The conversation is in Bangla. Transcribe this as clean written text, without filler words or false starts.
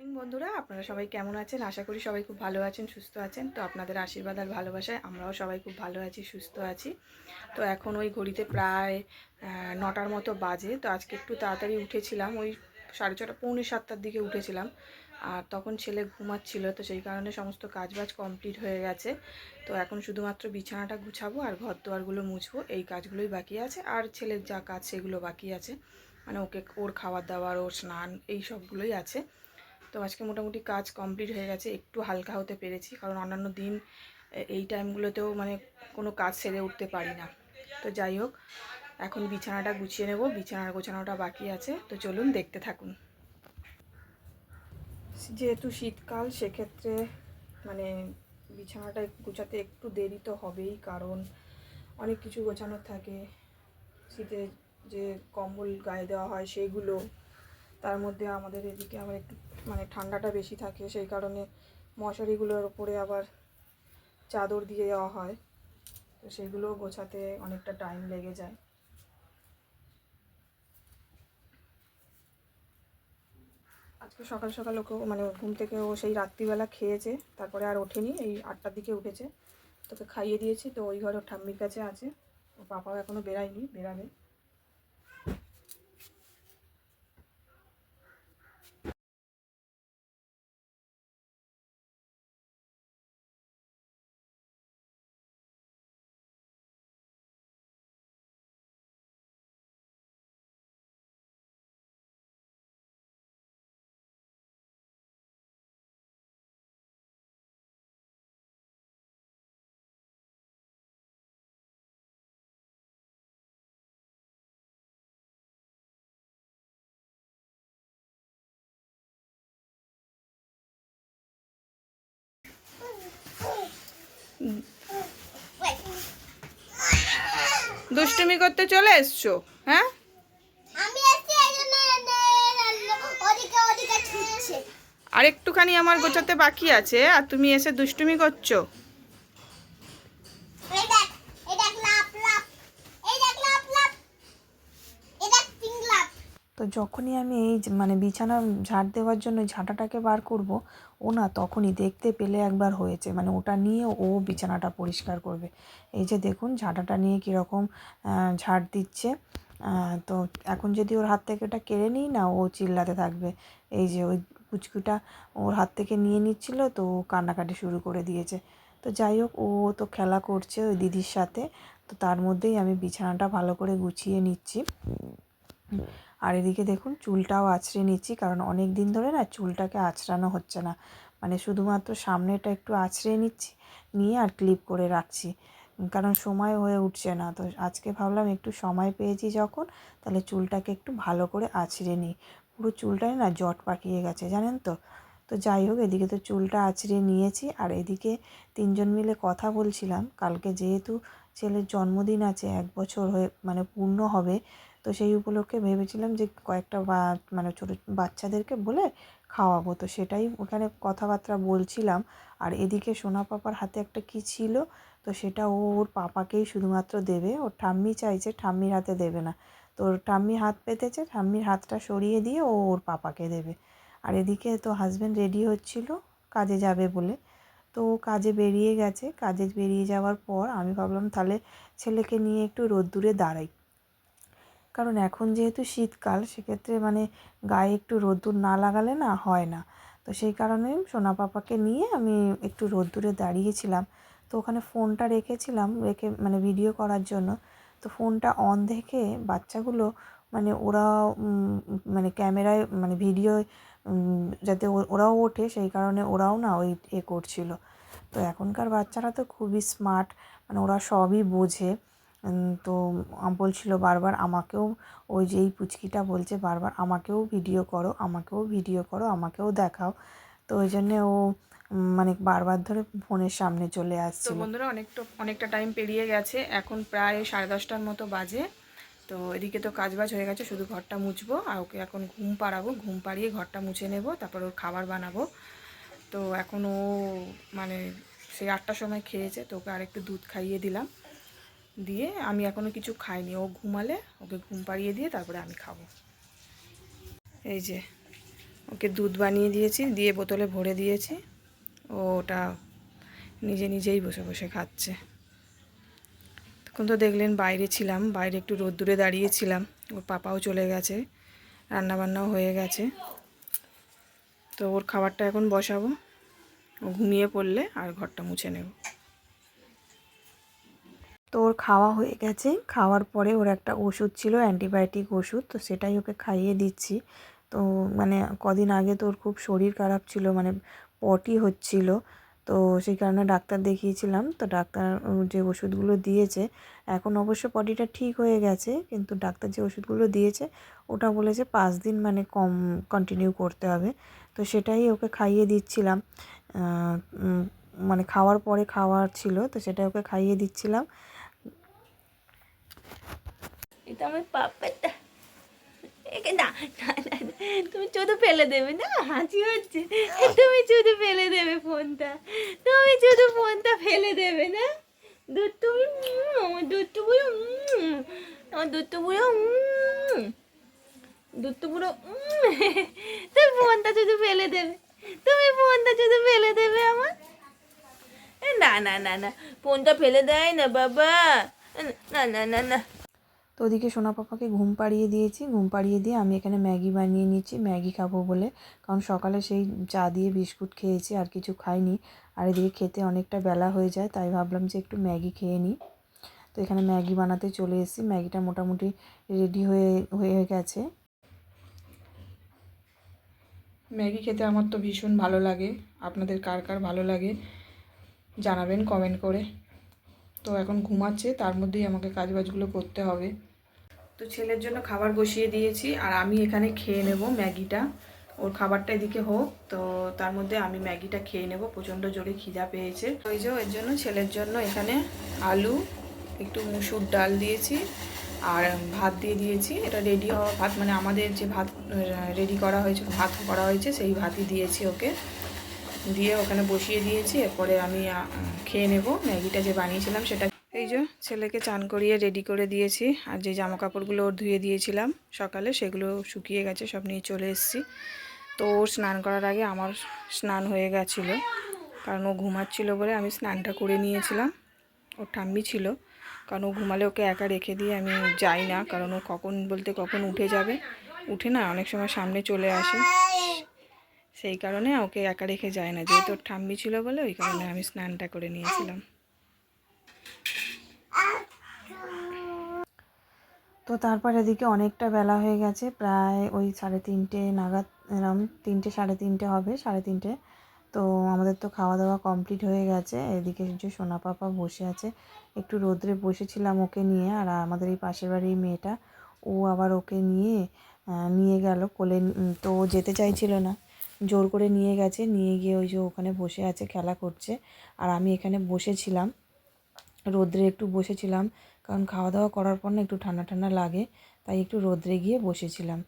মর্নিং বন্ধুরা, আপনারা সবাই কেমন আছেন? আশা করি সবাই খুব ভালো আছেন, সুস্থ আছেন। তো আপনাদের আশীর্বাদ আর ভালোবাসায় আমরাও সবাই খুব ভালো আছি, সুস্থ আছি। তো এখন ওই ঘড়িতে প্রায় 9টার মতো বাজে। তো আজকে একটু তাড়াতাড়ি উঠেছিলাম, ওই 6:30 পৌনে 7টার দিকে উঠেছিলাম। আর তখন ছেলে ঘুমাচ্ছিল, তো সেই কারণে সমস্ত কাজবাজ কমপ্লিট হয়ে গেছে। তো এখন শুধুমাত্র বিছানাটা গুছাবো আর ঘর দুয়ারগুলো মুছবো, এই কাজগুলোই বাকি আছে। আর ছেলের যা কাজ সেগুলো বাকি আছে, মানে ওর খাবার দাবার, ওর স্নান, এই সবগুলোই আছে। তো আজকে মোটামুটি কাজ কমপ্লিট হয়ে গেছে, একটু হালকা হতে পেরেছি, কারণ অন্যান্য দিন এই টাইমগুলোতেও মানে কোনো কাজ সেরে উঠতে পারি না। তো যাই হোক, এখন বিছানাটা গুছিয়ে নেব, বিছানার গোছানোটা বাকি আছে। তো চলুন দেখতে থাকুন। যেহেতু শীতকাল, সেক্ষেত্রে মানে বিছানাটা গুছাতে একটু দেরি তো হবেই, কারণ অনেক কিছু গোছানোর থাকে। শীতে যে কম্বল গায়ে দেওয়া হয় সেগুলো, তার মধ্যে আমাদের এদিকে আবার একটু মানে ঠান্ডাটা বেশি থাকে, সেই কারণে মশারিগুলোর ওপরে আবার চাদর দিয়ে দেওয়া হয়। তো সেগুলোও গোছাতে অনেকটা টাইম লেগে যায়। আজকে সকাল সকাল ওকে মানে ঘুম থেকে ও সেই রাত্রিবেলা খেয়েছে, তারপরে আর ওঠেনি, এই 8টার দিকে উঠেছে। তোকে খাইয়ে দিয়েছি, তো ওই ঘরে ওর ঠাম্মির কাছে আছে। ও পাপাও এখনও বেরায়নি, বেরাবে। দুষ্টুমি করতে চলে এসছো? হ্যাঁ, আর একটুখানি আমার গোছাতে বাকি আছে, আর তুমি এসে দুষ্টুমি করছো। তো যখনই আমি এই মানে বিছানা ঝাড় দেওয়ার জন্য ঝাঁটাটাকে বার করব, ও না তখনই দেখতে পেলে একবার হয়েছে, মানে ওটা নিয়ে ও বিছানাটা পরিষ্কার করবে। এই যে দেখুন ঝাঁটাটা নিয়ে কীরকম ঝাড় দিচ্ছে। তো এখন যদি ওর হাত থেকে ওটা কেড়ে নিই না, ও চিল্লাতে থাকবে। এই যে ওই পুচকুটা ওর হাত থেকে নিয়ে নিচ্ছিল, তো ও কান্নাকাটি শুরু করে দিয়েছে। তো যাই হোক, ও তো খেলা করছে ওই দিদির সাথে। তো তার মধ্যেই আমি বিছানাটা ভালো করে গুছিয়ে নিচ্ছি। আর এদিকে দেখুন চুলটাও আঁচড়ে নিচ্ছি, কারণ অনেক দিন ধরে না চুলটাকে আঁচড়ানো হচ্ছে না, মানে শুধুমাত্র সামনেটা একটু আঁচড়ে নিচ্ছি, নিয়ে আর ক্লিপ করে রাখছি, কারণ সময় হয়ে উঠছে না। তো আজকে ভাবলাম একটু সময় পেয়েছি যখন, তাহলে চুলটাকে একটু ভালো করে আঁচড়ে নিই। পুরো চুলটাই না জট পাকিয়ে গেছে, জানেন তো। তো যাই হোক, এদিকে তো চুলটা আঁচড়ে নিয়েছি, আর এদিকে তিনজন মিলে কথা বলছিলাম। কালকে যেহেতু ছেলের জন্মদিন আছে, 1 বছর হয়ে মানে পূর্ণ হবে, তো সেই উপলক্ষে ভেবেছিলাম যে কয়েকটা মানে ছোটো বাচ্চাদেরকে বলে খাওয়াবো। তো সেটাই ওখানে কথাবার্তা বলছিলাম। আর এদিকে সোনা পাপার হাতে একটা কী ছিল, তো সেটা ও ওর পাপাকেই শুধুমাত্র দেবে। ওর ঠাম্মি চাইছে, ঠাম্মির হাতে দেবে না। তো ওর ঠাম্মি হাত পেতেছে, ঠাম্মির হাতটা সরিয়ে দিয়ে ও ওর পাপাকে দেবে। আর এদিকে তো হাজব্যান্ড রেডি হচ্ছিল কাজে যাবে বলে। তো ও কাজে বেরিয়ে গেছে। কাজে বেরিয়ে যাওয়ার পর আমি ভাবলাম তাহলে ছেলেকে নিয়ে একটু রোদ্দুরে দাঁড়াই, কারণ এখন যেহেতু শীতকাল, সেক্ষেত্রে মানে গায়ে একটু রোদ্দুর না লাগালে না হয় না। তো সেই কারণে সোনা পাপাকে নিয়ে আমি একটু রোদ্দুরে দাঁড়িয়েছিলাম। তো ওখানে ফোনটা রেখেছিলাম, রেখে মানে ভিডিও করার জন্য। তো ফোনটা অন দেখে বাচ্চাগুলো মানে ওরা মানে ক্যামেরায় মানে ভিডিও যাতে ওরাও ওঠে, সেই কারণে ওরাও না ওই করছিল। তো এখনকার বাচ্চারা তো খুবই স্মার্ট, মানে ওরা সবই বোঝে। তো বলছিল বারবার আমাকেও, ওই যে এই পুচকিটা বলছে বারবার আমাকেও ভিডিও করো, আমাকেও ভিডিও করো, আমাকেও দেখাও। তো ওই জন্যে ও মানে বারবার ধরে ফোনের সামনে চলে আসছিল। তো বন্ধুরা, অনেকটা টাইম পেরিয়ে গেছে, এখন প্রায় 10:30টার মতো বাজে। তো এদিকে তো কাজবাজ হয়ে গেছে, শুধু ঘরটা মুছবো, আর ওকে এখন ঘুম পাড়াবো। ঘুম পাড়িয়ে ঘরটা মুছে নেব, তারপর ওর খাবার বানাবো। তো এখন ও মানে সেই 8টার সময় খেয়েছে, তো ওকে আরেকটু দুধ খাইয়ে দিলাম, দিয়ে আমি এখনও কিছু খাইনি। ও ঘুমালে ওকে ঘুম পাড়িয়ে দিয়ে তারপরে আমি খাবো। এই যে ওকে দুধ বানিয়ে দিয়েছি, দিয়ে বোতলে ভরে দিয়েছি। ও ওটা নিজে নিজেই বসে বসে খাচ্ছে। তখন তো দেখলেন বাইরে ছিলাম, বাইরে একটু রোদ্দুরে দাঁড়িয়েছিলাম। ওর পাপাও চলে গেছে, রান্নাবান্নাও হয়ে গেছে। তো ওর খাবারটা এখন বসাবো, ও ঘুমিয়ে পড়লে আর ঘরটা মুছে নেব। তো ওর খাওয়া হয়ে গেছে, খাওয়ার পরে ওর একটা ওষুধ ছিল, অ্যান্টিবায়োটিক ওষুধ, তো সেটাই ওকে খাইয়ে দিচ্ছি। তো মানে কদিন আগে তো ওর খুব শরীর খারাপ ছিল, মানে পটি হচ্ছিল। তো সেই কারণে ডাক্তার দেখিয়েছিলাম। তো ডাক্তার যে ওষুধগুলো দিয়েছে, এখন অবশ্য পটিটা ঠিক হয়ে গেছে, কিন্তু ডাক্তার যে ওষুধগুলো দিয়েছে ওটা বলেছে 5 দিন মানে কন্টিনিউ করতে হবে। তো সেটাই ওকে খাইয়ে দিচ্ছিলাম। মানে খাওয়ার পরে খাওয়ার ছিল, তো সেটা ওকে খাইয়ে দিচ্ছিলাম। এটা আমার পাপাটা। একে না না না না, তুমি শুধু ফেলে দেবে না, হাসি হচ্ছে। তুমি শুধু ফেলে দেবে ফোনটা, তুমি শুধু ফোনটা ফেলে দেবে না। দুধটু আমার দুধটু বুড়ো, আমার দুধটু বুড়ো, দুধটু বুড়ো। তুমি ফোনটা শুধু ফেলে দেবে, তুমি ফোনটা শুধু ফেলে দেবে আমার। না না না না, ফোনটা ফেলে দেয় না বাবা, না না না না। তো ওদিকে সোনা পাপাকে ঘুম পাড়িয়ে দিয়েছি, ঘুম পাড়িয়ে দিয়ে আমি এখানে ম্যাগি বানিয়ে নিচ্ছি, ম্যাগি খাবো বলে। কারণ সকালে সেই চা দিয়ে বিস্কুট খেয়েছি, আর কিছু খাইনি। আর এদিকে খেতে অনেকটা বেলা হয়ে যায়, তাই ভাবলাম যে একটু ম্যাগি খেয়ে নিই। তো এখানে ম্যাগি বানাতে চলে এসেছি, ম্যাগিটা মোটামুটি রেডি হয়ে হয়ে গেছে। ম্যাগি খেতে আমার তো ভীষণ ভালো লাগে, আপনাদের কার কার ভালো লাগে জানাবেন কমেন্ট করে। তো এখন ঘুমাচ্ছে, তার মধ্যেই আমাকে কাজবাজগুলো করতে হবে। তো ছেলের জন্য খাবার বসিয়ে দিয়েছি, আর আমি এখানে খেয়ে নেব ম্যাগিটা। ওর খাবারটা এদিকে হোক, তো তার মধ্যে আমি ম্যাগিটা খেয়ে নেব। প্রচণ্ড জোরে খিদা পেয়েছে। ওই যে এর জন্য ছেলের জন্য এখানে আলু, একটু মুসুর ডাল দিয়েছি, আর ভাত দিয়ে দিয়েছি। এটা রেডি হওয়া ভাত, মানে আমাদের যে ভাত রেডি করা হয়েছে, ভাত করা হয়েছে, সেই ভাতই দিয়েছি ওকে। দিয়ে ওখানে বসিয়ে দিয়েছি। এরপরে আমি খেয়ে নেব ম্যাগিটা যে বানিয়েছিলাম সেটা। এই যে ছেলেকে চান করিয়ে রেডি করে দিয়েছি, আর যে জামা কাপড়গুলো ওর ধুয়ে দিয়েছিলাম সকালে, সেগুলো শুকিয়ে গেছে, সব নিয়ে চলে এসেছি। তো ওর স্নান করার আগে আমার স্নান হয়ে গেছিলো, কারণ ও ঘুমাচ্ছিল বলে আমি স্নানটা করে নিয়েছিলাম। ওর ঠাম্মি ছিল, কারণ ও ঘুমালে ওকে একা রেখে দিয়ে আমি যাই না, কারণ ও কখন বলতে কখন উঠে যাবে, উঠে না অনেক সময় সামনে চলে আসে, সেই কারণে ওকে একা রেখে যায় না। যেহেতু ওর ঠাম্মি ছিল বলে ওই কারণে আমি স্নানটা করে নিয়েছিলাম। তো তারপর এদিকে অনেকটা বেলা হয়ে গেছে, প্রায় ওই 3:30 নাগাদ, এরম 3টে 3:30 হবে, 3:30। তো আমাদের তো খাওয়া দাওয়া কমপ্লিট হয়ে গেছে। এদিকে যে সোনা পাপা বসে আছে, একটু রোদ্রে বসেছিলাম ওকে নিয়ে। আর আমাদের এই পাশের বাড়ির মেয়েটা, ও আবার ওকে নিয়ে গেল কোলে। তো ও যেতে চাইছিল না, জোর করে নিয়ে গেছে, নিয়ে গিয়ে ওই যে ওখানে বসে আছে, খেলা করছে। আর আমি এখানে বসেছিলাম রোদ্রে, একটু বসেছিলাম, কারণ খাওয়া দাওয়া করার পর না একটু ঠান্ডা ঠান্ডা লাগে, তাই একটু রোদ্রে গিয়ে বসেছিলাম।